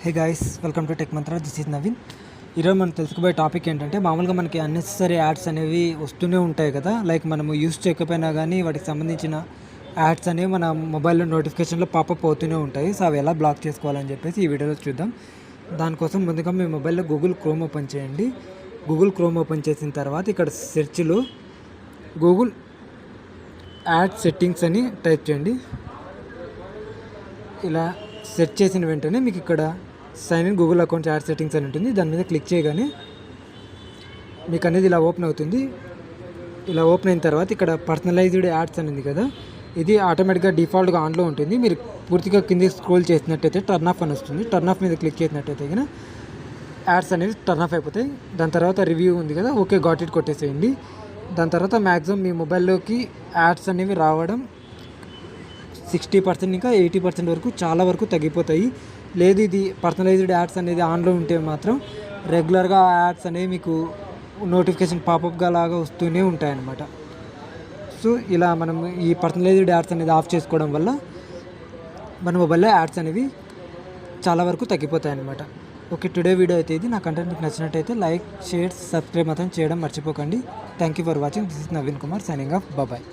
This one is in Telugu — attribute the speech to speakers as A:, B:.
A: Hey guys, welcome to tech Mantra. This is Naveen. ఈరోజు మనం తెలుసుకోబోయే టాపిక్ ఏంటంటే, మామూలుగా మనకి అన్నెసెసరీ యాడ్స్ అనేవి వస్తూనే ఉంటాయి కదా. లైక్ మనము యూస్ చేయకపోయినా కానీ వాటికి సంబంధించిన యాడ్స్ అనేవి మన మొబైల్లో నోటిఫికేషన్లో పాపప్ అవుతూనే ఉంటాయి. సో అవి ఎలా బ్లాక్ చేసుకోవాలని చెప్పేసి ఈ వీడియోలో చూద్దాం. దానికోసం ముందుగా మీ మొబైల్లో గూగుల్ క్రోమ్ ఓపెన్ చేయండి. గూగుల్ క్రోమ్ ఓపెన్ చేసిన తర్వాత ఇక్కడ సెర్చ్లో గూగుల్ యాడ్ సెట్టింగ్స్ అని టైప్ చేయండి. ఇలా సెర్చ్ చేసిన వెంటనే మీకు ఇక్కడ sign in Google account ad settings అని ఉంటుంది. దాని మీద క్లిక్ చేయగానే మీకు అనేది ఇలా ఓపెన్ అవుతుంది. ఇలా ఓపెన్ అయిన తర్వాత ఇక్కడ పర్సనలైజ్డ్ యాడ్స్ అని ఉంది కదా, ఇది ఆటోమేటిక్గా డిఫాల్ట్గా ఆన్లో ఉంటుంది. మీరు పూర్తిగా కింద స్క్రోల్ చేసినట్టయితే టర్న్ ఆఫ్ అని వస్తుంది. టర్న్ ఆఫ్ మీద క్లిక్ చేసినట్టయితే కనుక యాడ్స్ అనేవి టర్న్ ఆఫ్ అయిపోతాయి. దాని తర్వాత రివ్యూ ఉంది కదా, ఓకే గాట్ ఇట్ కొట్టేసేయండి. దాని తర్వాత మ్యాక్సిమం మీ మొబైల్లోకి యాడ్స్ అనేవి రావడం 60% ఇంకా 80% వరకు చాలా వరకు తగ్గిపోతాయి. లేదు ఇది పర్సనలైజ్డ్ యాడ్స్ అనేది ఆన్లో ఉంటే మాత్రం రెగ్యులర్గా యాడ్స్ అనేవి మీకు నోటిఫికేషన్ పాపప్గా లాగా వస్తూనే ఉంటాయన్నమాట. సో ఇలా మనం ఈ పర్సనలైజ్డ్ యాడ్స్ అనేది ఆఫ్ చేసుకోవడం వల్ల మన మొబైల్లో యాడ్స్ అనేవి చాలా వరకు తగ్గిపోతాయి అన్నమాట. ఓకే, టుడే వీడియో అయితే ఇది. నా కంటెంట్ మీకు నచ్చినట్టయితే లైక్, షేర్, సబ్స్క్రైబ్ మాత్రం చేయడం మర్చిపోకండి. Thank you for watching. This is Naveen Kumar signing off. Bye.